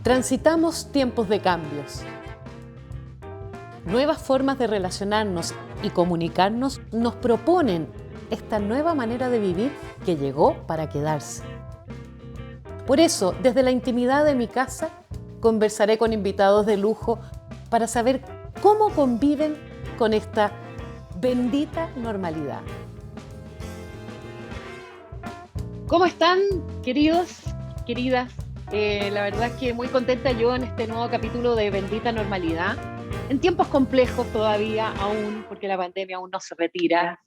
Transitamos tiempos de cambios. Nuevas formas de relacionarnos y comunicarnos nos proponen esta nueva manera de vivir que llegó para quedarse. Por eso, desde la intimidad de mi casa, conversaré con invitados de lujo para saber cómo conviven con esta bendita normalidad. ¿Cómo están, queridos, queridas? La verdad es que muy contenta yo en este nuevo capítulo de Bendita Normalidad. En tiempos complejos todavía aún, porque la pandemia aún no se retira.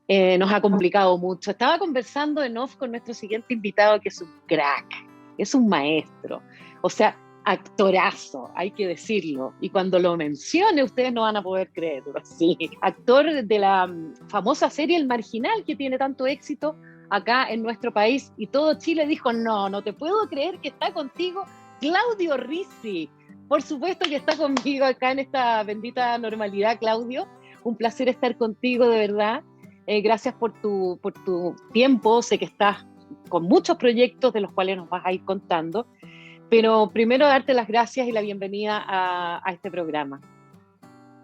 Nos ha complicado mucho. Estaba conversando en off con nuestro siguiente invitado, que es un crack, es un maestro. O sea, actorazo, hay que decirlo. Y cuando lo mencione, ustedes no van a poder creerlo. Sí. Actor de la famosa serie El Marginal, que tiene tanto éxito acá en nuestro país. Y todo Chile dijo, no te puedo creer que está contigo Claudio Risi. Por supuesto que está conmigo acá en esta bendita normalidad, Claudio. Un placer estar contigo, de verdad. Gracias por tu tiempo. Sé que estás con muchos proyectos de los cuales nos vas a ir contando. Pero primero darte las gracias y la bienvenida a este programa.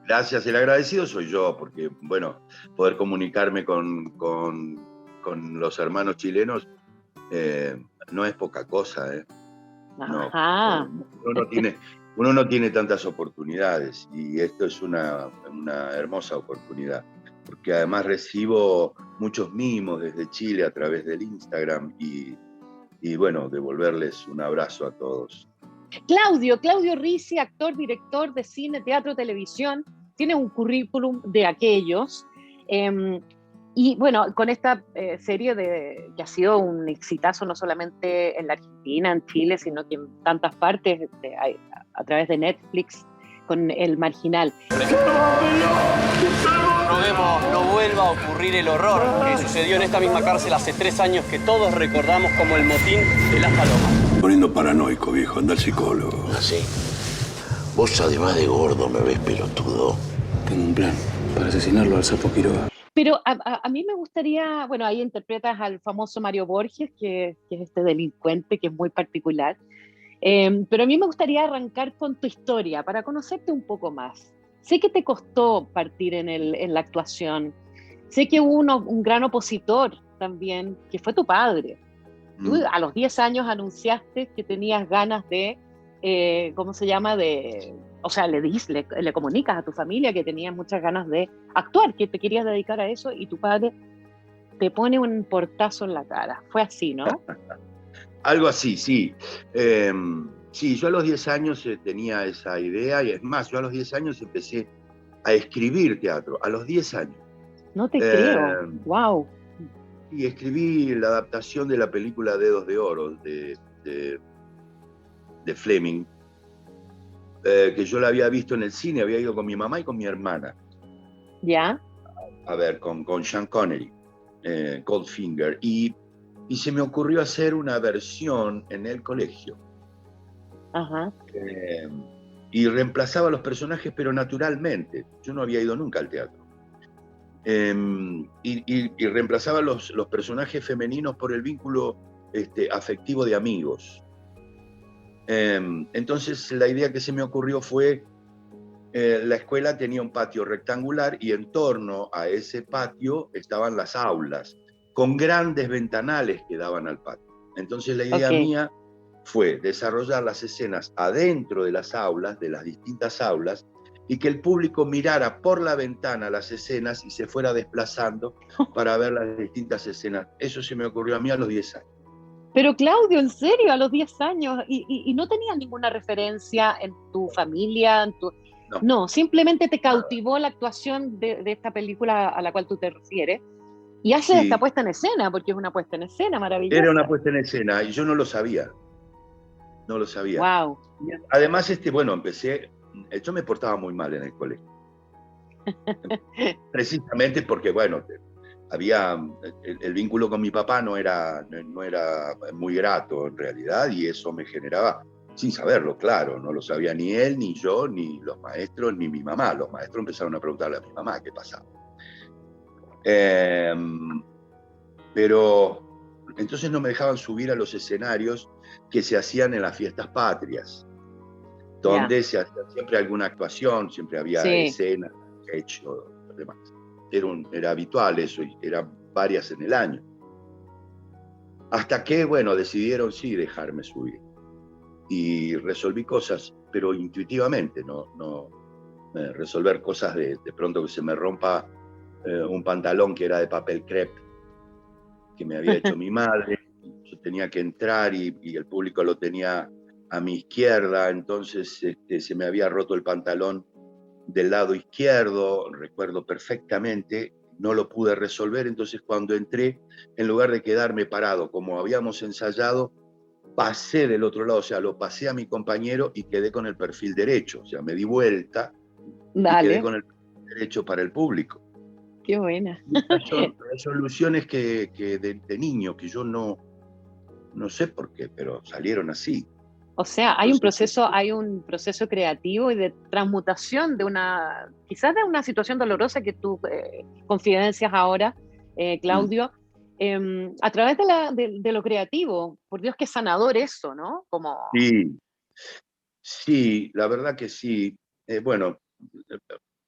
Gracias, el agradecido soy yo, porque, bueno, poder comunicarme con los hermanos chilenos no es poca cosa, ¿eh? Ajá. No, uno no tiene tantas oportunidades y esto es una hermosa oportunidad, porque además recibo muchos mimos desde Chile a través del Instagram y bueno, devolverles un abrazo a todos. Claudio Risi, actor, director de cine, teatro, televisión, tiene un currículum de aquellos. Y bueno, con esta serie que ha sido un exitazo no solamente en la Argentina, en Chile, sino que en tantas partes, a través de Netflix, con El Marginal. Roguemos no vuelva a ocurrir el horror que sucedió en esta misma cárcel hace 3 años que todos recordamos como el motín de las palomas. Poniendo paranoico, viejo, anda al psicólogo. Así. Vos, además de gordo, me ves pelotudo. Tengo un plan para asesinarlo al sapo Quiroga. Pero a mí me gustaría, bueno, ahí interpretas al famoso Mario Borges, que es este delincuente que es muy particular. Pero a mí me gustaría arrancar con tu historia para conocerte un poco más. Sé que te costó partir en la actuación. Sé que hubo un gran opositor también, que fue tu padre. Tú a los 10 años anunciaste que tenías ganas de, ¿cómo se llama? O sea, le comunicas a tu familia que tenías muchas ganas de actuar, que te querías dedicar a eso y tu padre te pone un portazo en la cara. Fue así, ¿no? Algo así, sí. Sí, yo a los 10 años tenía esa idea y es más, yo a los 10 años empecé a escribir teatro, a los 10 años. No te creo, wow. Y escribí la adaptación de la película Dedos de Oro de Fleming, que yo la había visto en el cine, había ido con mi mamá y con mi hermana. ¿Ya? A ver, con Sean Connery, Goldfinger, y se me ocurrió hacer una versión en el colegio. Ajá. Y reemplazaba a los personajes, pero naturalmente. Yo no había ido nunca al teatro. Y reemplazaba los personajes femeninos por el vínculo afectivo de amigos. Entonces la idea que se me ocurrió fue, la escuela tenía un patio rectangular y en torno a ese patio estaban las aulas, con grandes ventanales que daban al patio. Entonces la idea mía fue desarrollar las escenas adentro de las aulas, de las distintas aulas, y que el público mirara por la ventana las escenas y se fuera desplazando para ver las distintas escenas. Eso se me ocurrió a mí a los 10 años. Pero Claudio, ¿en serio? A los 10 años. ¿Y no tenías ninguna referencia en tu familia? No, simplemente te cautivó la actuación de esta película a la cual tú te refieres. Y haces esta puesta en escena, porque es una puesta en escena maravillosa. Era una puesta en escena y yo no lo sabía. No lo sabía. Wow. Además, empecé. Yo me portaba muy mal en el colegio. Precisamente porque, bueno, había el vínculo con mi papá no era muy grato en realidad, y eso me generaba, sin saberlo, claro, no lo sabía ni él, ni yo, ni los maestros, ni mi mamá. Los maestros empezaron a preguntarle a mi mamá qué pasaba. Pero entonces no me dejaban subir a los escenarios que se hacían en las fiestas patrias. donde se hacía siempre alguna actuación, siempre había Sí. escenas, sketch o demás. Era habitual eso, y eran varias en el año. Hasta que, bueno, decidieron sí dejarme subir. Y resolví cosas, pero intuitivamente, no resolver cosas de pronto que se me rompa un pantalón que era de papel crepe, que me había hecho mi madre. Yo tenía que entrar y el público lo tenía a mi izquierda, entonces se me había roto el pantalón del lado izquierdo, recuerdo perfectamente, no lo pude resolver, entonces cuando entré, en lugar de quedarme parado como habíamos ensayado, pasé del otro lado, o sea, lo pasé a mi compañero y quedé con el perfil derecho, o sea, me di vuelta y quedé Dale, con el perfil derecho para el público. qué buena. Estas son resoluciones que de niño, que yo no sé por qué, pero salieron así. O sea, Entonces, hay un proceso creativo y de transmutación de quizás de una situación dolorosa que tú confidencias ahora, Claudio, a través de lo creativo. Por Dios, qué sanador eso, ¿no? Como, sí, sí, la verdad que sí. Bueno,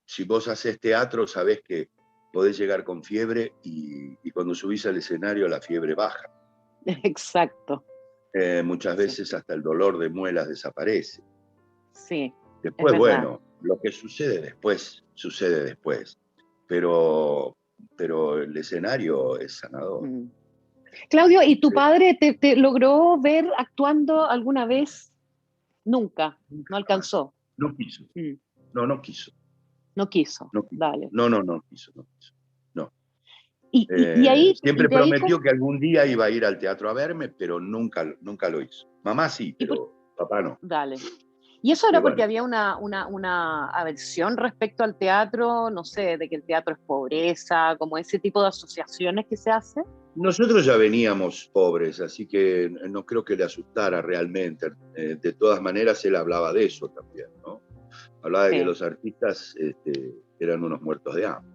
si vos haces teatro, sabés que podés llegar con fiebre y cuando subís al escenario la fiebre baja. exacto, Muchas sí, veces hasta el dolor de muelas desaparece. sí, es Después, verdad. bueno, lo que sucede después. Pero el escenario es sanador. Mm. Claudio, ¿y tu padre te logró ver actuando alguna vez? Nunca, no Nunca más. alcanzó. No quiso. Mm, No quiso. no quiso, No quiso. dale. No quiso. No. Y ahí, y Siempre de ahí, prometió que algún día iba a ir al teatro a verme, pero nunca lo hizo. Mamá sí, y por- pero papá no. dale. ¿Y eso Y era porque bueno, había una aversión respecto al teatro? No sé, de que el teatro es pobreza, como ese tipo de asociaciones que se hace. nosotros ya veníamos pobres, así que no creo que le asustara realmente. De todas maneras, él hablaba de eso también, ¿no? Hablaba de que Sí. los artistas eran unos muertos de hambre.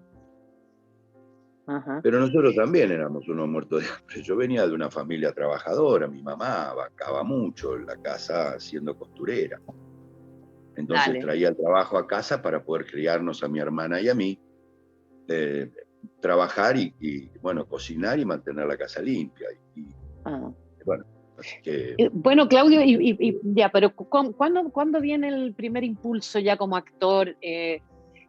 Ajá. Pero nosotros también éramos unos muertos de hambre. Yo venía de una familia trabajadora, mi mamá bancaba mucho en la casa siendo costurera. Entonces Dale. traía el trabajo a casa para poder criarnos a mi hermana y a mí, trabajar y, bueno, cocinar y mantener la casa limpia. Ah. Bueno, así que Bueno, Claudio, ya, pero ¿cuándo viene el primer impulso ya como actor?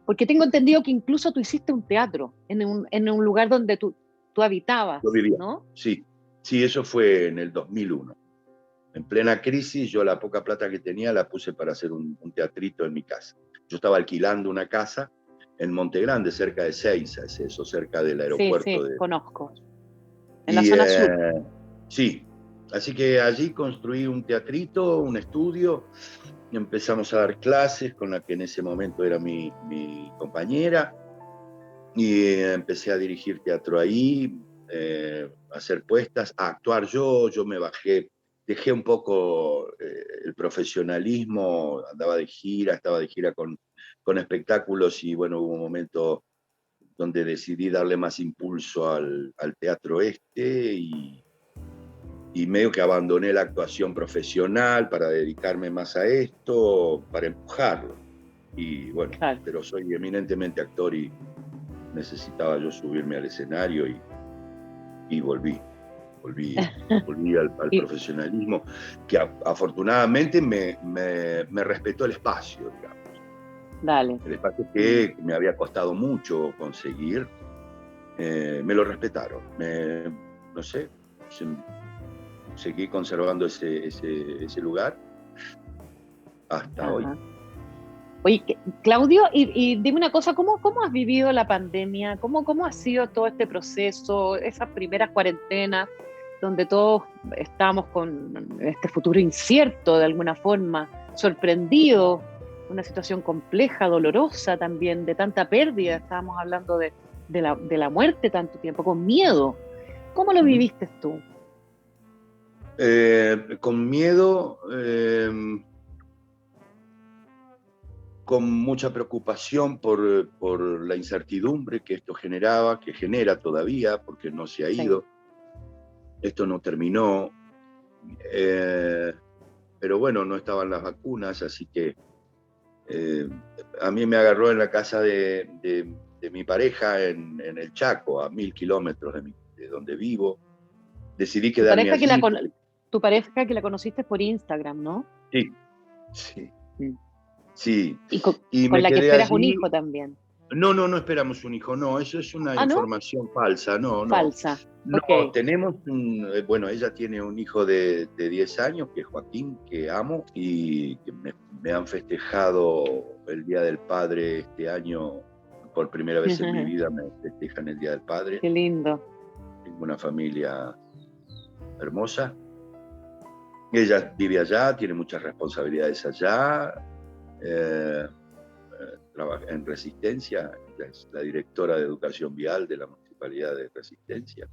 Porque tengo entendido que incluso tú hiciste un teatro en un lugar donde tú habitabas, yo vivía. ¿no? Sí, eso fue en el 2001. En plena crisis, yo la poca plata que tenía la puse para hacer un teatrito en mi casa. Yo estaba alquilando una casa en Monte Grande, cerca de Seiza, es eso, cerca del Sí, aeropuerto sí, de... conozco. En la Y zona sur. sí, así que allí construí un teatrito, un estudio, y empezamos a dar clases con la que en ese momento era mi compañera, y empecé a dirigir teatro ahí, a hacer puestas, a actuar yo me bajé, dejé un poco el profesionalismo, estaba de gira con espectáculos y bueno, hubo un momento donde decidí darle más impulso al teatro y medio que abandoné la actuación profesional para dedicarme más a esto, para empujarlo. Y bueno, Claro. pero soy eminentemente actor y necesitaba yo subirme al escenario y volví al Y, profesionalismo, que afortunadamente me respetó el espacio, digamos. dale. El espacio que me había costado mucho conseguir, me lo respetaron. No sé, seguí conservando ese lugar hasta hoy. Ajá. Oye, Claudio, y dime una cosa, ¿cómo has vivido la pandemia? ¿Cómo ha sido todo este proceso, esas primeras cuarentenas, donde todos estamos con este futuro incierto de alguna forma, sorprendidos, una situación compleja, dolorosa también, de tanta pérdida, estábamos hablando de la muerte tanto tiempo, con miedo? ¿Cómo lo viviste tú? Con miedo, con mucha preocupación por la incertidumbre que esto generaba, que genera todavía, porque no se ha Sí. ido. Esto no terminó. pero bueno, no estaban las vacunas, así que a mí me agarró en la casa de mi pareja en el Chaco, a 1000 kilómetros de donde vivo. Decidí Tu quedarme pareja que la, allí. tu pareja que la conociste por Instagram, ¿no? Sí, sí, Mm. sí. Y con, Y con me la que quedé esperas un allí. hijo también. No esperamos un hijo, no, eso es una Ah, ¿no? información falsa, no. Falsa. No, Ok. tenemos bueno, ella tiene un hijo de 10 años, que es Joaquín, que amo, y que me han festejado el Día del Padre este año. Por primera vez en mi vida me festejan el Día del Padre. Qué lindo. Tengo una familia hermosa. Ella vive allá, tiene muchas responsabilidades allá. Trabaja en Resistencia, ella es la directora de Educación Vial de la Municipalidad de Resistencia.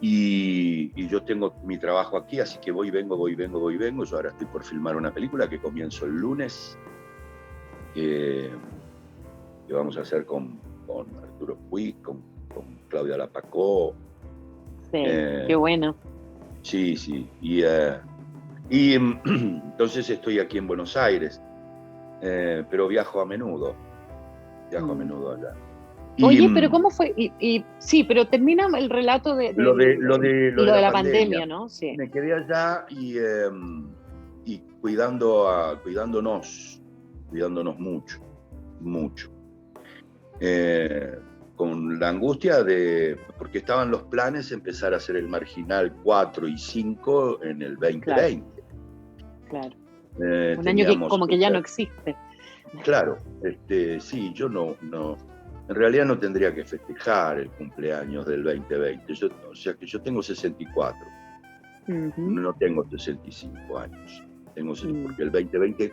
Y yo tengo mi trabajo aquí, así que voy y vengo. Yo ahora estoy por filmar una película que comienzo el lunes, que vamos a hacer con Arturo Puig, con Claudia Lapacó. Sí, qué bueno. Sí. Y entonces estoy aquí en Buenos Aires, pero viajo a menudo allá. Oye, pero ¿cómo fue? Sí, pero termina el relato de lo de la pandemia, ¿no? Sí. Me quedé allá y cuidándonos mucho. Con la angustia porque estaban los planes empezar a hacer el Marginal 4 y 5 en el 2020. Claro. Un año que como que ya no existe. Claro, sí, yo no, en realidad no tendría que festejar el cumpleaños del 2020, o sea que yo tengo 64, no tengo 65 años, porque el 2020,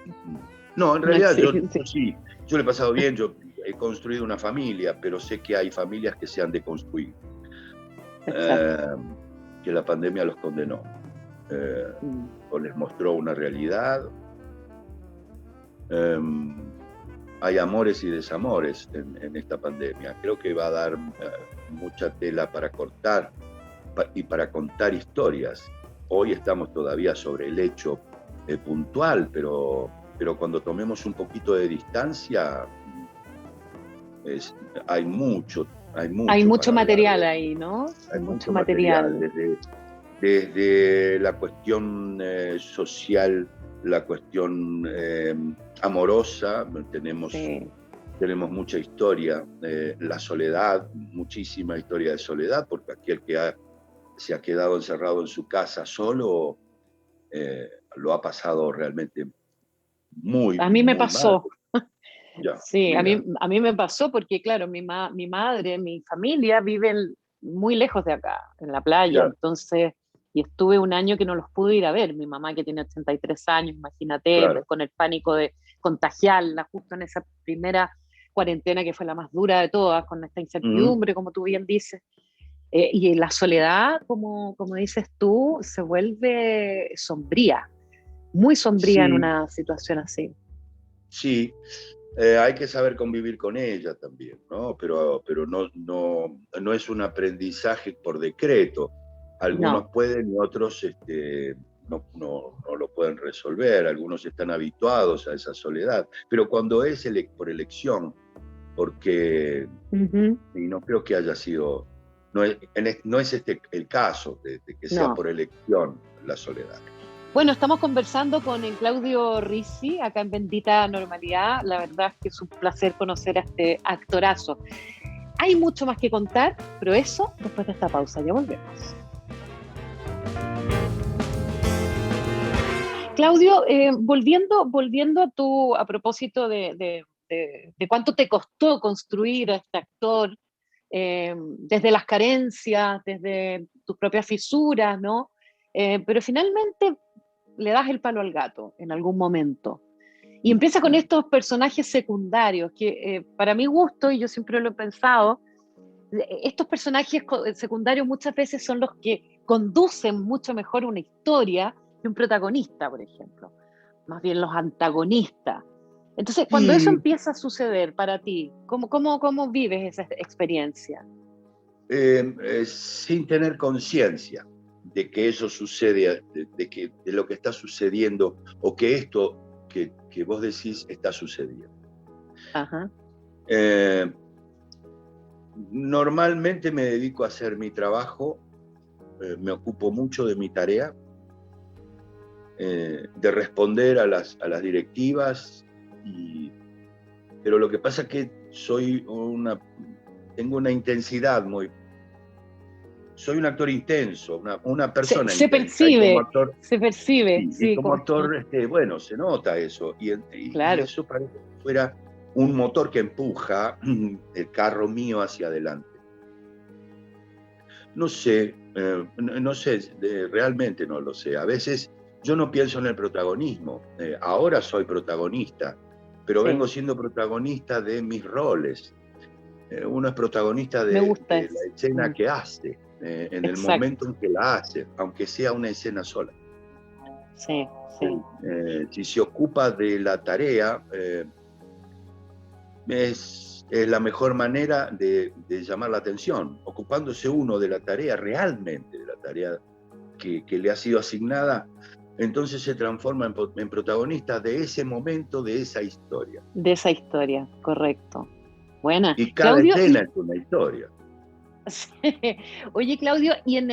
no, en realidad yo le he pasado bien, yo he construido una familia, pero sé que hay familias que se han deconstruido, que la pandemia los condenó, o les mostró una realidad. Hay amores y desamores en esta pandemia. Creo que va a dar mucha tela para cortar y para contar historias. Hoy estamos todavía sobre el hecho puntual, pero cuando tomemos un poquito de distancia, hay mucho material hablar. ahí, ¿no? Hay mucho material. Desde la cuestión social, la cuestión amorosa, tenemos mucha historia, la soledad, muchísima historia de soledad, porque aquel que se ha quedado encerrado en su casa solo, lo ha pasado realmente muy, a mí me muy pasó. mal. Ya, sí, a mí me pasó porque, claro, mi madre, mi familia viven muy lejos de acá, en la playa, entonces, y estuve un año que no los pude ir a ver. Mi mamá, que tiene 83 años, imagínate, con el pánico de contagiarla, justo en esa primera cuarentena que fue la más dura de todas, con esta incertidumbre, como tú bien dices. Y la soledad, como dices tú, se vuelve sombría, muy sombría en una situación así. Sí, hay que saber convivir con ella también, ¿no? Pero no es un aprendizaje por decreto. Algunos pueden y otros no lo pueden resolver. Algunos están habituados a esa soledad. Pero cuando es por elección, porque y no creo que haya sido, no es este el caso de que sea por elección la soledad. Bueno, estamos conversando con Claudio Rizzi, acá en Bendita Normalidad. La verdad es que es un placer conocer a este actorazo. Hay mucho más que contar, pero eso después de esta pausa. Ya volvemos. Claudio, volviendo a propósito de cuánto te costó construir a este actor, desde las carencias, desde tus propias fisuras, ¿no? Pero finalmente le das el palo al gato en algún momento. Y empieza con estos personajes secundarios, que para mi gusto, y yo siempre lo he pensado, estos personajes secundarios muchas veces son los que conducen mucho mejor una historia que un protagonista, por ejemplo. Más bien los antagonistas. Entonces, cuando eso empieza a suceder para ti, ¿cómo vives esa experiencia? Sin tener conciencia. de que eso sucede, de lo que está sucediendo, o que esto que vos decís está sucediendo. Ajá. Normalmente me dedico a hacer mi trabajo, me ocupo mucho de mi tarea, de responder a las directivas, pero lo que pasa es que tengo una intensidad muy... Soy un actor intenso, una persona Se intensa. Y como actor, se percibe. y como actor, bueno, se nota eso. Y Claro. eso parece que fuera un motor que empuja el carro mío hacia adelante. No sé, realmente no lo sé. A veces yo no pienso en el protagonismo. Ahora soy protagonista, pero Sí. vengo siendo protagonista de mis roles. Uno es protagonista Me de gusta la escena que hace, en el momento en que la hace, aunque sea una escena sola. Sí, sí. Si se ocupa de la tarea, es la mejor manera de llamar la atención. Ocupándose uno de la tarea, realmente de la tarea que le ha sido asignada, entonces se transforma en protagonista de ese momento, de esa historia. De esa historia, correcto. Buena. Y cada Claudio, escena es una historia. Sí. Oye, Claudio, y en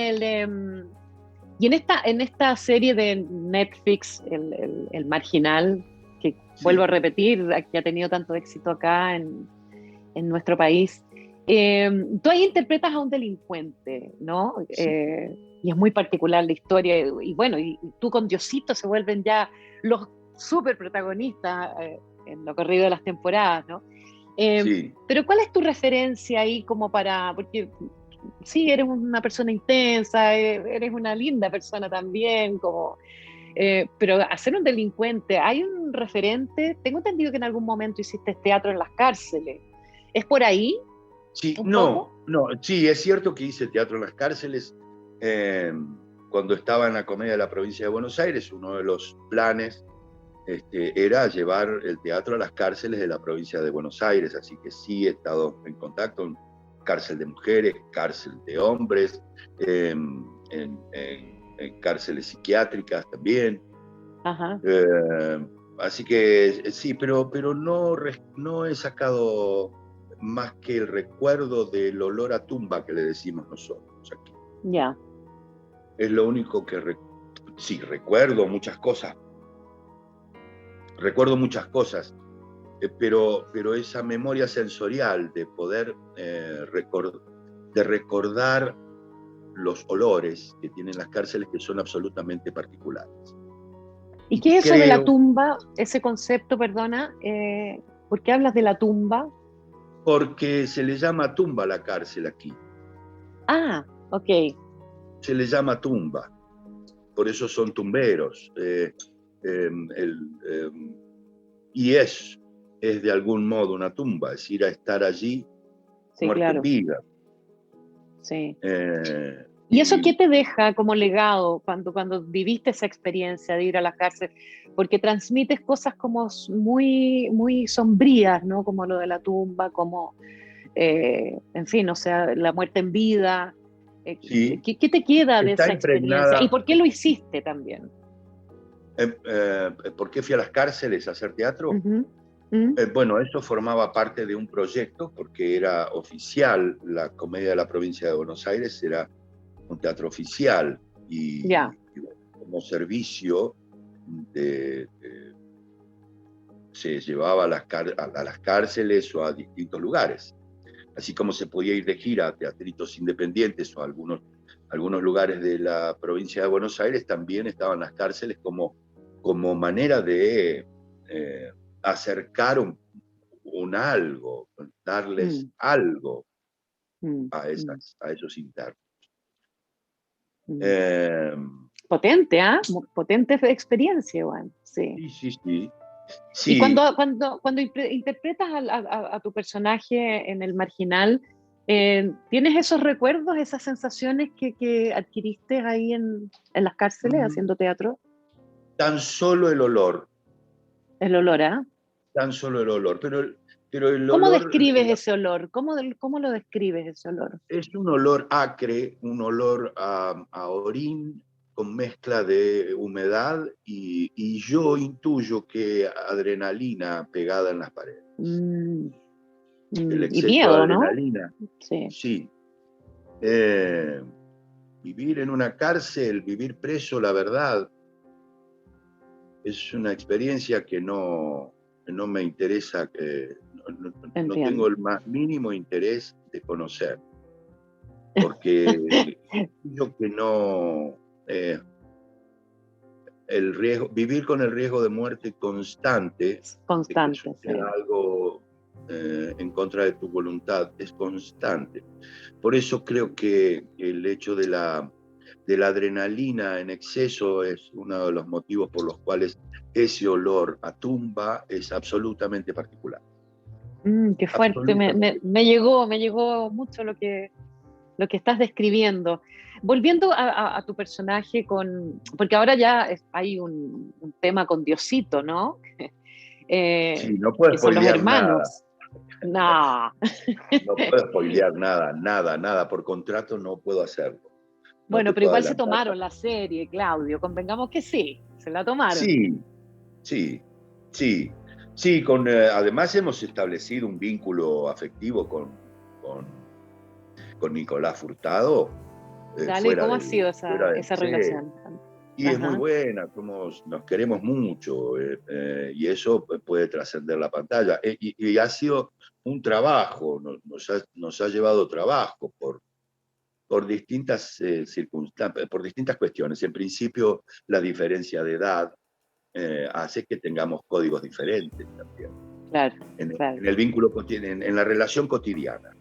esta serie de Netflix, el Marginal, que Sí. vuelvo a repetir, que ha tenido tanto éxito acá en nuestro país, tú ahí interpretas a un delincuente, ¿no? Sí. Y es muy particular la historia, y bueno, y tú con Diosito se vuelven ya los súper protagonistas en lo corrido de las temporadas, ¿no? Sí. Pero ¿cuál es tu referencia ahí como porque sí, eres una persona intensa, eres una linda persona también, pero hacer un delincuente, ¿hay un referente? Tengo entendido que en algún momento hiciste teatro en las cárceles. ¿Es por ahí? Sí, ¿Un poco? sí, es cierto que hice teatro en las cárceles. Cuando estaba en la Comedia de la Provincia de Buenos Aires, uno de los planes era llevar el teatro a las cárceles de la provincia de Buenos Aires, así que sí he estado en contacto en cárcel de mujeres, cárcel de hombres, en cárceles psiquiátricas también. Ajá. Así que sí, pero no he sacado más que el recuerdo del olor a tumba que le decimos nosotros aquí. Ya. Es lo único que sí, recuerdo muchas cosas. Recuerdo muchas cosas, pero esa memoria sensorial de poder recordar los olores que tienen las cárceles, que son absolutamente particulares. ¿Y qué es eso de la Creo, tumba? Ese concepto, perdona, ¿por qué hablas de la tumba? porque se le llama tumba a la cárcel aquí, Ah, ok. se le llama tumba, por eso son tumberos. Y es de algún modo una tumba, es ir a estar allí Sí, muerto claro. en vida. Sí. ¿Y eso qué te deja como legado cuando viviste esa experiencia de ir a la cárcel? Porque transmites cosas como muy, muy sombrías, ¿no? Como lo de la tumba, como, en fin, o sea, la muerte en vida. Sí, ¿Qué te queda de está esa experiencia? ¿Y impregnada. por qué lo hiciste también? ¿Por qué fui a las cárceles a hacer teatro? Uh-huh. Uh-huh. Bueno, eso formaba parte de un proyecto, porque era oficial, la Comedia de la Provincia de Buenos Aires era un teatro oficial, y como servicio se llevaba a las cárceles o a distintos lugares, así como se podía ir de gira a teatritos independientes o a algunos lugares de la provincia de Buenos Aires. También estaban las cárceles como manera de acercar un algo, darles algo a esos internos. Potente, ¿ah? Potente experiencia, igual. Sí. Sí. Y cuando interpretas a tu personaje en El Marginal, ¿tienes esos recuerdos, esas sensaciones que adquiriste ahí en las cárceles haciendo teatro? Tan solo el olor. El olor, ¿ah? Tan solo el olor. Pero el ¿Cómo olor describes ese olor? ¿Cómo lo describes ese olor? es un olor acre, un olor a orín con mezcla de humedad y yo intuyo que adrenalina pegada en las paredes. El Y exceso de miedo, ¿no? adrenalina, Sí. sí. Vivir en una cárcel, vivir preso, la verdad, es una experiencia que no me interesa, no tengo Entiendo. el más mínimo interés de conocer, porque yo que no, vivir con el riesgo de muerte constante, de que Constante, sí. suceda algo en contra de tu voluntad, es constante. Por eso creo que el hecho de la adrenalina en exceso es uno de los motivos por los cuales ese olor a tumba es absolutamente particular. Qué fuerte, me llegó mucho lo que estás describiendo. Volviendo a tu personaje, porque ahora ya hay un tema con Diosito, ¿no? Sí, no puedo Que son los spoilear nada. hermanos. No. No puedo spoilear nada. Por contrato no puedo hacerlo. No Bueno, te pero puedo igual se adelantar. tomaron la serie, Claudio, convengamos que sí, se la tomaron. Sí. Además hemos establecido un vínculo afectivo con Nicolás Furtado. Dale, ¿cómo ha sido esa relación? Y es muy buena, nos queremos mucho, y eso puede trascender la pantalla. Y ha sido un trabajo, nos ha llevado trabajo por distintas circunstancias, por distintas cuestiones. En principio, la diferencia de edad hace que tengamos códigos diferentes también. Claro, en el vínculo, en la relación cotidiana.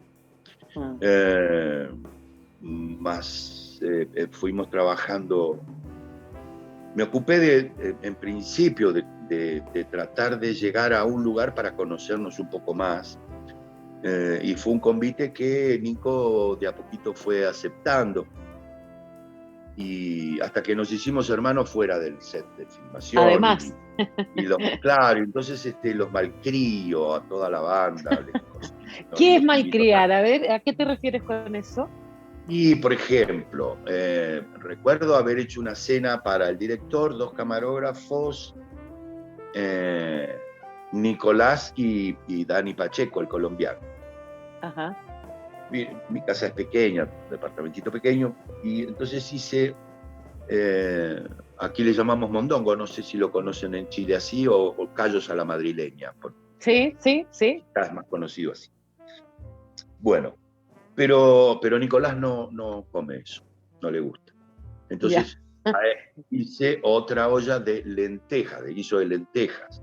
Fuimos trabajando. Me ocupé en principio de tratar de llegar a un lugar para conocernos un poco más, y fue un convite que Nico de a poquito fue aceptando, y hasta que nos hicimos hermanos fuera del set de filmación. Además. Claro, entonces los malcrio a toda la banda. ¿Qué es malcriar? A ver, ¿a qué te refieres con eso? Y, por ejemplo, recuerdo haber hecho una cena para el director, 2 camarógrafos, Nicolás y Dani Pacheco, el colombiano. Ajá. Mi casa es pequeña, un departamentito pequeño, y entonces hice, aquí le llamamos mondongo, no sé si lo conocen en Chile así, o callos a la madrileña. Sí. Es más conocido así. Bueno. Pero Nicolás no come eso, no le gusta. Entonces hice otra olla de lentejas, de guiso de lentejas,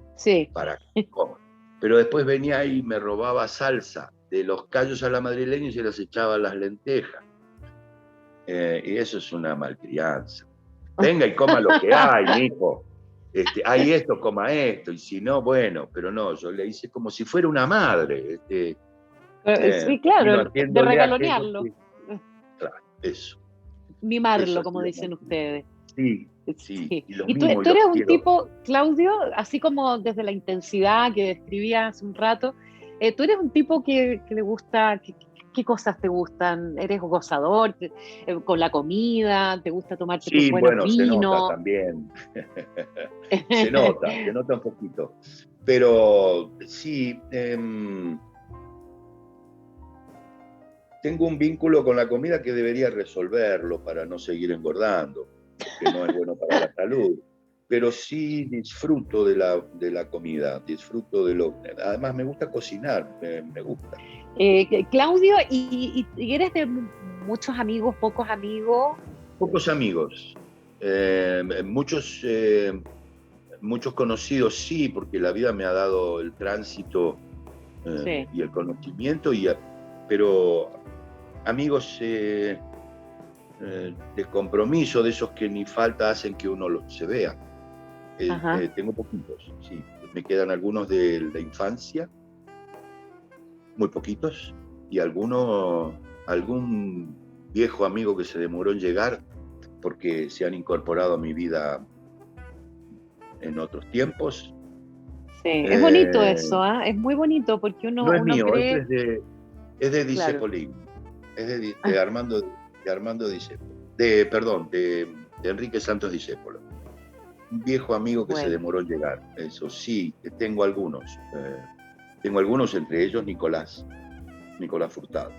para que coma. Pero después venía y me robaba salsa de los callos a la madrileña y se las echaba a las lentejas. Y eso es una malcrianza. Venga y coma lo que hay, mijo. Hay esto, coma esto, y si no, bueno, pero no, yo le hice como si fuera una madre. Sí, claro, de regalonearlo. Claro, eso. Mimarlo, eso, como dicen ustedes. Sí. Y tú eres un tipo, Claudio, así como desde la intensidad que describías hace un rato, tú eres un tipo que le gusta, ¿qué cosas te gustan? ¿Eres gozador con la comida? ¿Te gusta tomarte tus buenos vinos? Se nota también. se nota un poquito. Pero sí, tengo un vínculo con la comida que debería resolverlo para no seguir engordando, que no es bueno para la salud. Pero sí disfruto de la comida, además me gusta cocinar, me gusta. Claudio, ¿y eres de muchos amigos, pocos amigos? Pocos amigos. Muchos conocidos sí, porque la vida me ha dado el tránsito y el conocimiento, pero amigos de compromiso, de esos que ni falta hacen que uno se vea. Tengo poquitos, sí. Me quedan algunos de la infancia, muy poquitos, y algún viejo amigo que se demoró en llegar porque se han incorporado a mi vida en otros tiempos, Sí, es bonito Eh, eso, ¿ah? Es muy bonito porque no es uno mío, cree, es de claro. Discepoli, es Ah, de Armando Discepolo, perdón, de Enrique Santos Discépolo. Un viejo amigo que se bueno, demoró en llegar. Eso sí, tengo algunos. Tengo algunos, entre ellos Nicolás Furtado.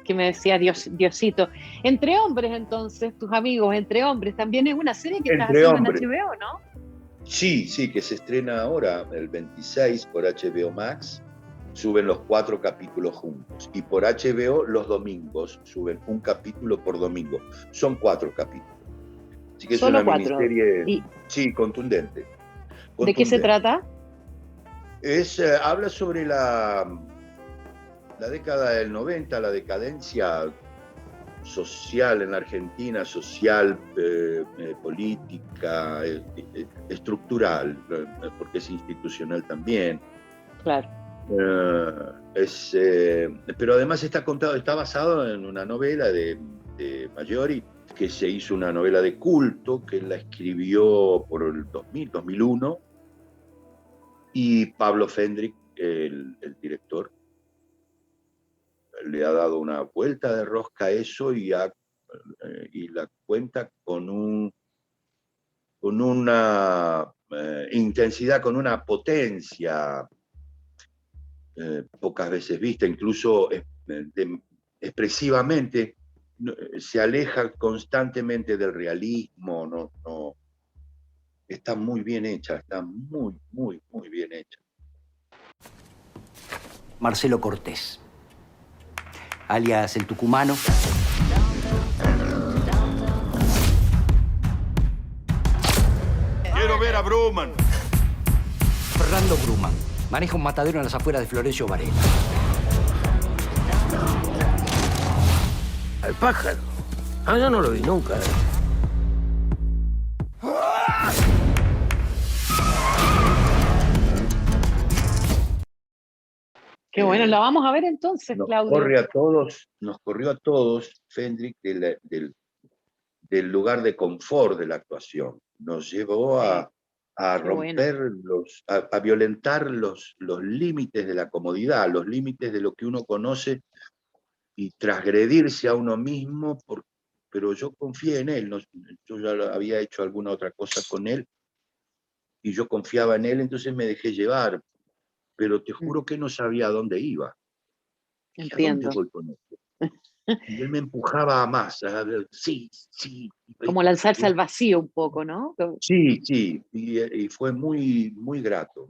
que me decía Diosito. Entre hombres, entonces, tus amigos, entre hombres, también es una serie que estás Entre haciendo en hombres. HBO, ¿no? Sí, sí, que se estrena ahora, el 26 por HBO Max. Suben los 4 capítulos juntos. Y por HBO los domingos suben un capítulo por domingo. Son 4 capítulos. Así que es una Solo 4. miniserie, ¿Y sí, contundente. de qué se Contundente. trata? Habla sobre la década del 90, la decadencia social en la Argentina, social, política, estructural, porque es institucional también. Claro. Pero además está basado en una novela de Maggiori, que se hizo una novela de culto, que él la escribió por el 2000, 2001, y Pablo Fendrick, el director, le ha dado una vuelta de rosca a eso y la cuenta con una intensidad, con una potencia pocas veces vista, incluso expresivamente. Se aleja constantemente del realismo, no, está muy bien hecha, está muy, muy, muy bien hecha. Marcelo Cortés, alias el Tucumano. Quiero ver a Bruman. Fernando Bruman. Maneja un matadero en las afueras de Florencio Varela. Al pájaro. Ah, yo no lo vi nunca. Qué bueno, la vamos a ver entonces, Claudio. Nos corrió a todos Fendrick del lugar de confort de la actuación. Nos llevó a Qué bueno. romper a violentar los límites de la comodidad, los límites de lo que uno conoce y transgredirse a uno mismo, pero yo confié en él, yo ya había hecho alguna otra cosa con él y yo confiaba en él, entonces me dejé llevar, pero te juro que no sabía a dónde iba. ¿A dónde Entiendo. voy con esto? Y él me empujaba a más, a ver, sí, sí. Como lanzarse al vacío un poco, ¿no? Sí, sí, y fue muy, muy grato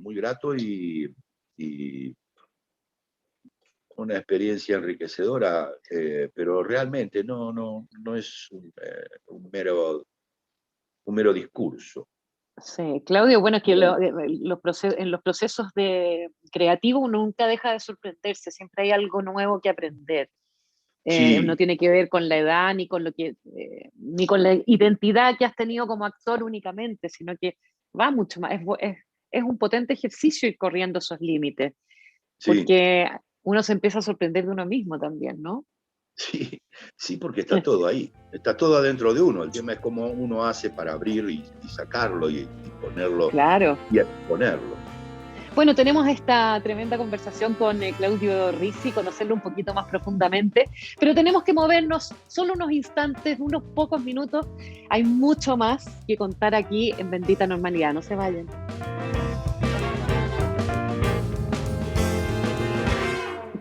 y una experiencia enriquecedora, pero realmente no es un mero discurso. Sí, Claudio, bueno, es que en los procesos creativos uno nunca deja de sorprenderse, siempre hay algo nuevo que aprender. No Sí, tiene que ver con la edad ni con la identidad que has tenido como actor únicamente, sino que va mucho más. Es un potente ejercicio ir corriendo esos límites, sí, porque uno se empieza a sorprender de uno mismo también, ¿no? sí, sí, porque está todo ahí, está todo adentro de uno. El tema es cómo uno hace para abrir y sacarlo y ponerlo Claro. y exponerlo. Bueno, tenemos esta tremenda conversación con Claudio Rizzi, conocerlo un poquito más profundamente, pero tenemos que movernos solo unos instantes, unos pocos minutos. Hay mucho más que contar aquí en Bendita Normalidad, no se vayan.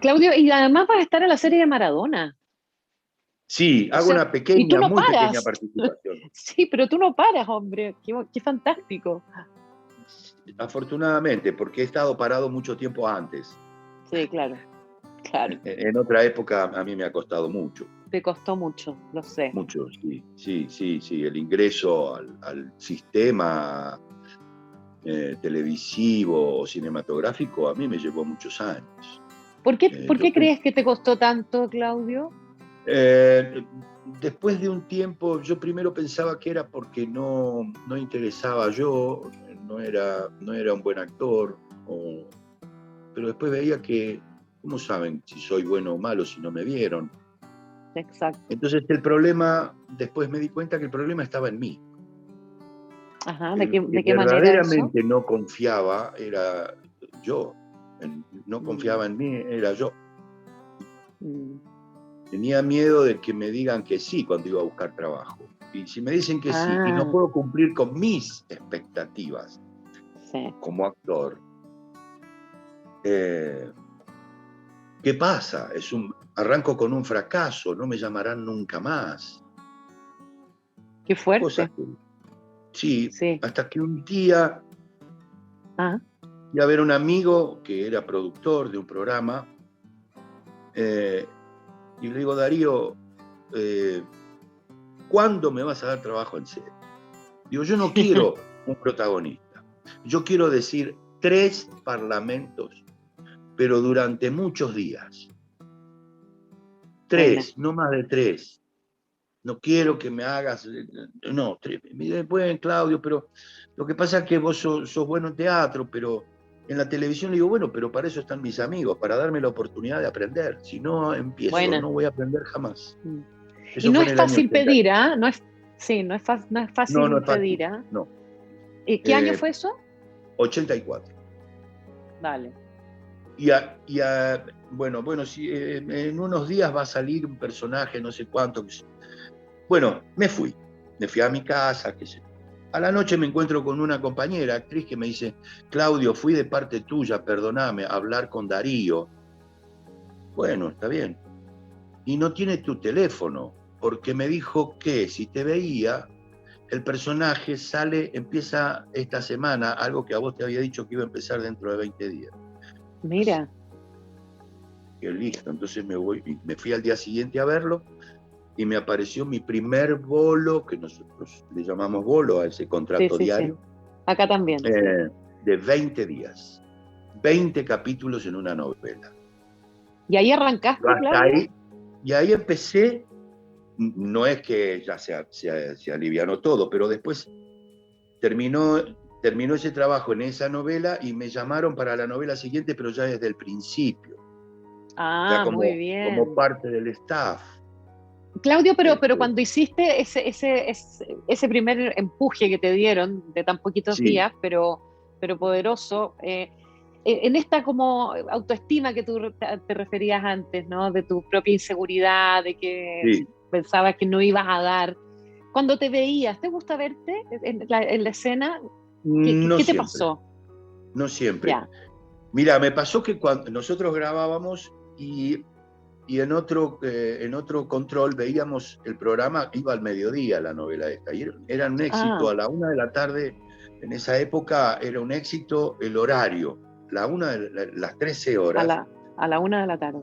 Claudio, y además vas a estar en la serie de Maradona. Sí, O hago sea, una y tú pequeña, no muy pequeña paras. participación. Sí, pero tú no paras, hombre. Qué fantástico. Afortunadamente, porque he estado parado mucho tiempo antes. Sí, claro, claro. En otra época a mí me ha costado mucho. Te costó mucho, lo sé. Mucho, sí. El ingreso al sistema televisivo o cinematográfico a mí me llevó muchos años. ¿Por qué crees que te costó tanto, Claudio? Después de un tiempo, yo primero pensaba que era porque no interesaba yo, no era un buen actor, pero después veía que, ¿cómo saben si soy bueno o malo si no me vieron? Exacto. Entonces después me di cuenta que el problema estaba en mí. Ajá, El de que qué manera eso? verdaderamente no confiaba era yo. No Mm, confiaba en mí, era yo. mm. Tenía miedo de que me digan que sí cuando iba a buscar trabajo. Y si me dicen que sí y no Ah, puedo cumplir con mis expectativas sí. como actor, eh, ¿qué pasa? Arranco con un fracaso, no me llamarán nunca más. Qué Cosas fuerte. que, sí, Sí. hasta que un día Ah, fui a ver a un amigo que era productor de un programa, eh, y le digo, Darío, eh, ¿cuándo me vas a dar trabajo en serio? Digo, yo no quiero un protagonista, yo quiero decir 3 parlamentos, pero durante muchos días. buena. 3, no más de 3. No quiero que me hagas, no, 3. Me dice, bueno, Claudio, pero lo que pasa es que vos sos bueno en teatro, pero en la televisión le digo, bueno, pero para eso están mis amigos, para darme la oportunidad de aprender. Si no empiezo, Buena. no voy a aprender jamás. Mm. Y Eso no fue en es el año fácil 80. pedir, ¿ah? No es, sí, no es No, no fácil es fácil, pedir, ¿ah? no. ¿Qué año fue eso? 84. Dale. Bueno, sí, en unos días va a salir un personaje, no sé cuánto. Bueno, me fui a mi casa, qué sé. A la noche me encuentro con una compañera, actriz, que me dice, Claudio, fui de parte tuya, perdóname, a hablar con Darío. Bueno, está bien. Y no tiene tu teléfono, porque me dijo que si te veía, el personaje empieza esta semana, algo que a vos te había dicho que iba a empezar dentro de 20 días. Mira, Que listo, entonces me fui al día siguiente a verlo y me apareció mi primer bolo, que nosotros le llamamos bolo a ese sí, contrato sí, sí. diario, Acá también, sí. de 20 días, 20 capítulos en una novela. ¿Y ahí arrancaste, Hasta Claudio? ahí, y ahí empecé, no es que ya se alivianó todo, pero después terminó, terminó ese trabajo en esa novela y me llamaron para la novela siguiente, pero ya desde el principio, ya Ah, muy como bien. parte del staff. Claudio, pero Este, cuando hiciste ese primer empuje que te dieron de tan poquitos sí, días, pero poderoso, en esta como autoestima que tú te referías antes, ¿no? De tu propia inseguridad, de que sí, pensabas que no ibas a dar. Cuando te veías, ¿te gusta verte en la escena? no ¿Qué te siempre, pasó? no siempre. Ya. Mira, me pasó que cuando nosotros grabábamos y en otro control veíamos el programa, iba al mediodía la novela esta, y era un éxito Ah, a la 1 de la tarde. En esa época era un éxito el horario, las 13 a horas, a la 1 de la tarde.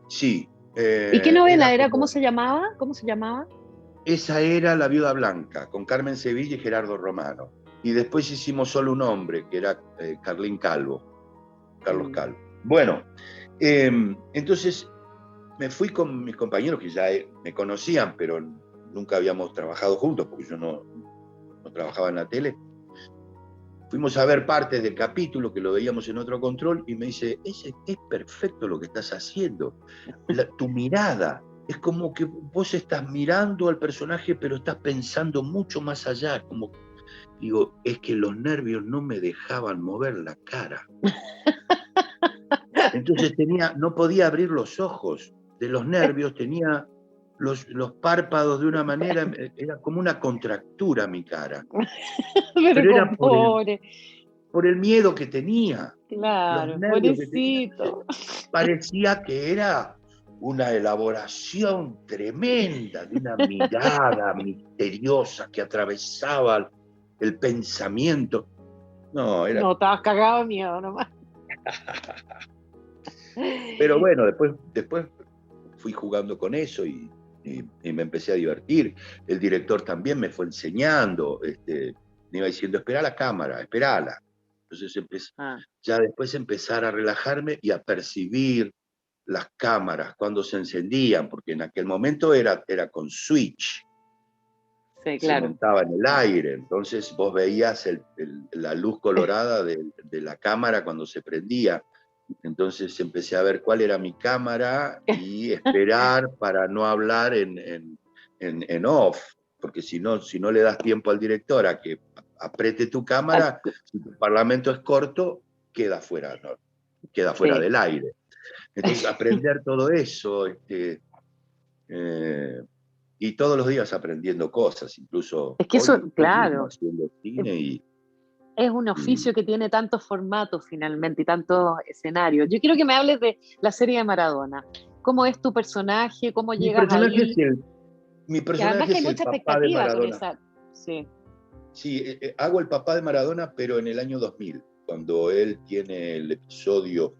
sí, ¿Y qué novela era era? ¿Cómo como, se llamaba? ¿Cómo se llamaba? esa era La Viuda Blanca, con Carmen Sevilla y Gerardo Romano. Y después hicimos Solo un hombre, que era Carlos Mm. Calvo. Bueno, entonces me fui con mis compañeros que ya me conocían, pero nunca habíamos trabajado juntos, porque yo no trabajaba en la tele. Fuimos a ver partes del capítulo que lo veíamos en otro control y me dice, es perfecto lo que estás haciendo. Tu mirada, es como que vos estás mirando al personaje, pero estás pensando mucho más allá. Digo, es que los nervios no me dejaban mover la cara. Entonces no podía abrir los ojos de los nervios, tenía los párpados de una manera, era como una contractura mi cara, Pero pero era con pobre, por el miedo que tenía, los claro, nervios que tenía. pobrecito. Parecía que era una elaboración tremenda de una mirada misteriosa que atravesaba el pensamiento. No, No, estabas cagado de miedo nomás. pero bueno, después fui jugando con eso y me empecé a divertir. El director también me fue enseñando, me iba diciendo, espera la cámara, esperala. Entonces Ah, ya después empezar a relajarme y a percibir las cámaras cuando se encendían, porque en aquel momento era con switch, sí, se claro. montaba en el aire, entonces vos veías la luz colorada de la cámara cuando se prendía. Entonces empecé a ver cuál era mi cámara y esperar para no hablar en off, porque si no le das tiempo al director a apriete tu cámara, si tu parlamento es corto, queda fuera, ¿no? Queda fuera Sí. del aire. Entonces, aprender todo eso, y todos los días aprendiendo cosas, incluso Es que hoy eso, mismo claro, haciendo cine es un oficio que tiene tantos formatos finalmente y tantos escenarios. Yo quiero que me hables de la serie de Maradona. ¿Cómo es tu personaje? ¿Cómo mi llegas personaje ahí? mi Que además personaje que hay es el mucha papá de expectativa con Maradona. esa. Sí. Sí, hago el papá de Maradona, pero en el año 2000, cuando él tiene el episodio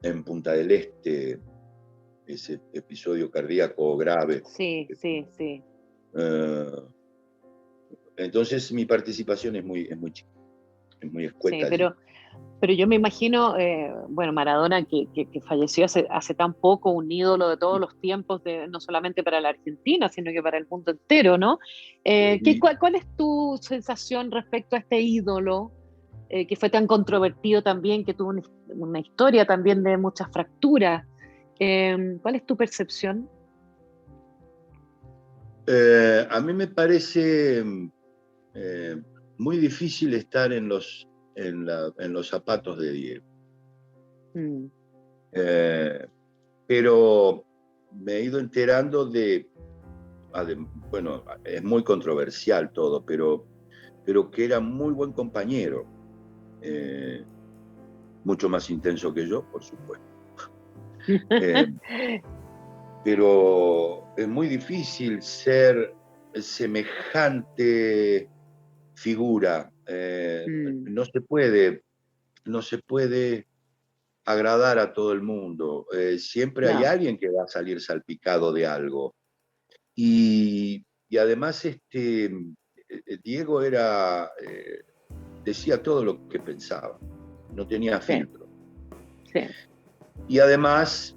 en Punta del Este, ese episodio cardíaco grave. Sí. Entonces mi participación es muy chica, es muy Sí, escueta allí. pero yo me imagino, bueno, Maradona que falleció hace tan poco, un ídolo de todos los tiempos, no solamente para la Argentina, sino que para el mundo entero, ¿no? ¿Cuál es tu sensación respecto a este ídolo que fue tan controvertido también, que tuvo una historia también de muchas fracturas? ¿Cuál es tu percepción? A mí me parece muy difícil estar en los zapatos de Diego. Pero me he ido enterando bueno, es muy controversial todo, pero que era muy buen compañero, mucho más intenso que yo, por supuesto. Pero es muy difícil ser semejante figura. No se puede agradar a todo el mundo. Siempre hay alguien que va a salir salpicado de algo. Y además Diego decía todo lo que pensaba, no tenía filtro. Sí. Y además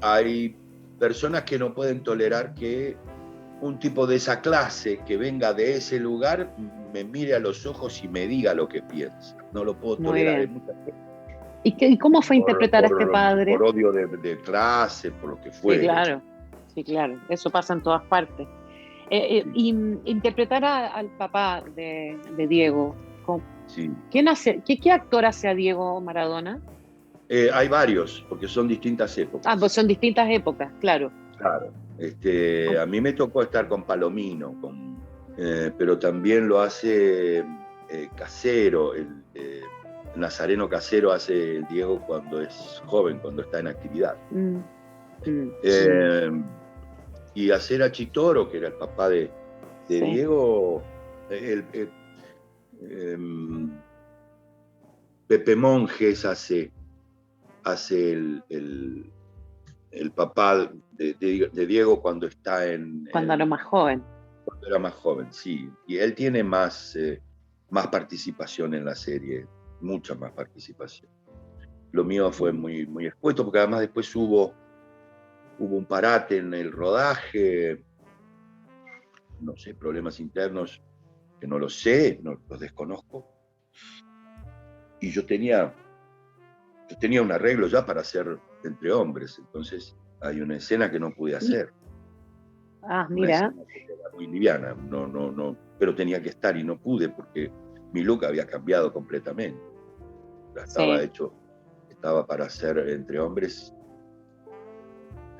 hay personas que no pueden tolerar que un tipo de esa clase que venga de ese lugar me mire a los ojos y me diga lo que piensa. No lo puedo tolerar. ¿Y cómo fue interpretar a este padre? Por odio de clase, por lo que fue. Sí, claro. Eso pasa en todas partes. Y interpretar al papá de Diego. Sí. ¿Qué actor hace a Diego Maradona? Hay varios, porque son distintas épocas. Pues son distintas épocas, claro. Claro. A mí me tocó estar con Palomino, pero también lo hace Casero, el Nazareno Casero hace el Diego cuando es joven, cuando está en actividad. Y hacer a Chitoro, que era el papá de Diego, Pepe Monjes hace el papá de Diego cuando está cuando era más joven. Cuando era más joven, sí. Y él tiene más participación en la serie, mucha más participación. Lo mío fue muy, muy escueto, porque además después hubo un parate en el rodaje, no sé, problemas internos que no los sé, no los desconozco. Y yo tenía un arreglo ya para hacer Entre Hombres, entonces hay una escena que no pude hacer. Mira. Era muy liviana, no, pero tenía que estar y no pude porque mi look había cambiado completamente. Estaba para hacer Entre Hombres,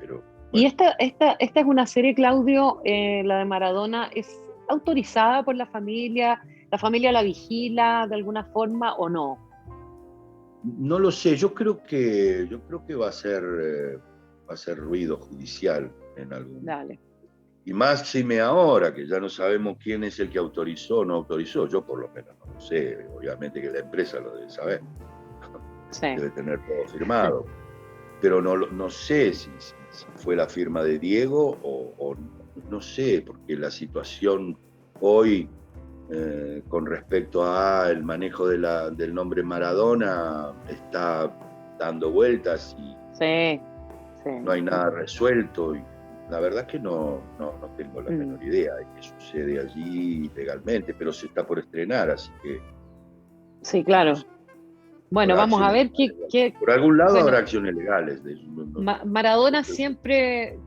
pero... Bueno. Y esta es una serie, Claudio, la de Maradona, ¿es autorizada por la familia? ¿La familia la vigila de alguna forma o no? No lo sé, yo creo que va a ser ruido judicial en algún. Dale. Y máxime ahora, que ya no sabemos quién es el que autorizó o no autorizó, yo por lo menos no lo sé, obviamente que la empresa lo debe saber, debe tener todo firmado, pero no sé si fue la firma de Diego o no sé, porque la situación hoy con respecto al manejo del nombre Maradona está dando vueltas y no hay nada resuelto. Y la verdad que no tengo la menor idea de qué sucede allí legalmente, pero se está por estrenar, así que... Sí, claro. Bueno, vamos a ver qué... Por algún lado habrá acciones legales. Maradona siempre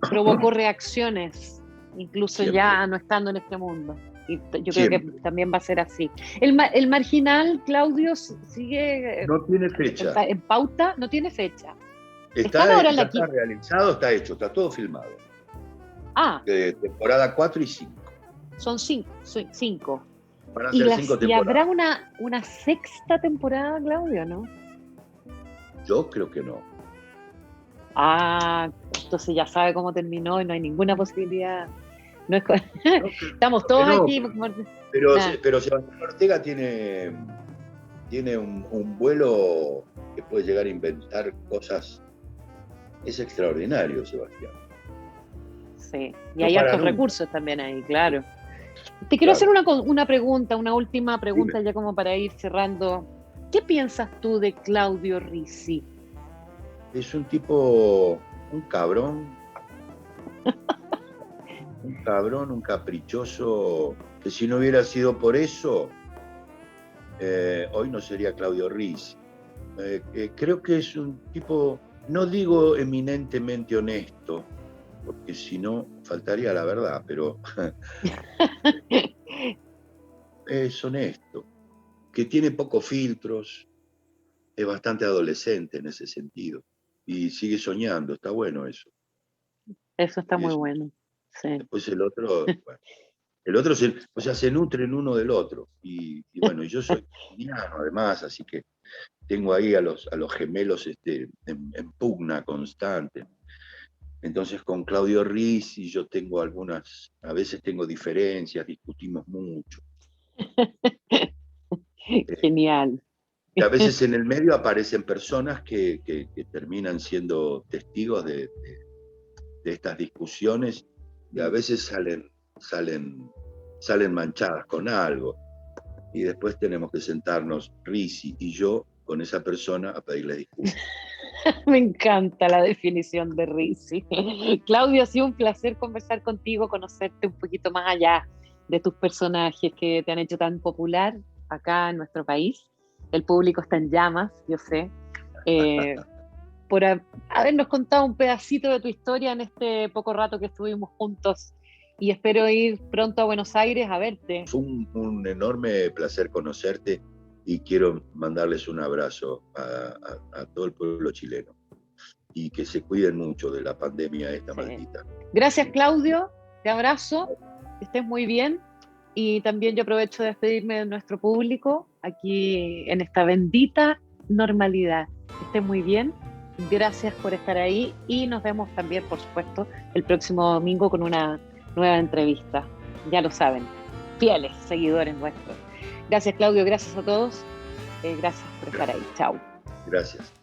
provocó reacciones, incluso siempre. Ya no estando en este mundo. Y yo creo que Siempre. también va a ser así. El Marginal, Claudio, sigue No tiene fecha. en pauta, no tiene fecha. Está, Están ahora en ya la está realizado, está hecho, está todo filmado. De temporada 4 y 5. son cinco. Van a Y, ser 5 y habrá temporadas. una sexta temporada, Claudio, ¿no? Yo creo que no. Entonces ya sabe cómo terminó y no hay ninguna posibilidad. No es co- No, Estamos todos no, aquí. Pero, Ah. pero Sebastián Ortega tiene un vuelo que puede llegar a inventar cosas. Es extraordinario, Sebastián. Sí, y No hay para hartos nunca. recursos también ahí, claro. Te quiero hacer Claro. una pregunta, una última pregunta Dime. ya como para ir cerrando. ¿Qué piensas tú de Claudio Risi? Es un tipo, un cabrón, un caprichoso, que si no hubiera sido por eso, hoy no sería Claudio Riz. Creo que es un tipo, no digo eminentemente honesto, porque si no faltaría la verdad, pero es honesto, que tiene pocos filtros, es bastante adolescente en ese sentido, y sigue soñando, está bueno eso. Eso está Y muy eso. bueno. Sí. Después el otro, bueno, el otro se nutren uno del otro. Y bueno, yo soy cristiano además, así que tengo ahí a los gemelos en pugna constante. Entonces con Claudio Rizzi yo tengo a veces tengo diferencias, discutimos mucho. Genial. Y a veces en el medio aparecen personas que terminan siendo testigos de estas discusiones y a veces salen manchadas con algo. Y después tenemos que sentarnos, Rizzi y yo, con esa persona a pedirle disculpas. Me encanta la definición de Risi. Claudio, ha sido un placer conversar contigo, conocerte un poquito más allá de tus personajes que te han hecho tan popular acá en nuestro país. El público está en llamas, yo sé, por habernos contado un pedacito de tu historia en este poco rato que estuvimos juntos. Y espero ir pronto a Buenos Aires a verte. Fue un enorme placer conocerte y quiero mandarles un abrazo a todo el pueblo chileno y que se cuiden mucho de la pandemia esta maldita. Gracias, Claudio, te abrazo, que estés muy bien y también yo aprovecho de despedirme de nuestro público aquí en esta bendita normalidad. Que estés muy bien, gracias por estar ahí y nos vemos también, por supuesto, el próximo domingo con una nueva entrevista. Ya lo saben, fieles seguidores nuestros. Gracias, Claudio, gracias a todos, gracias por estar ahí. Chao. Gracias.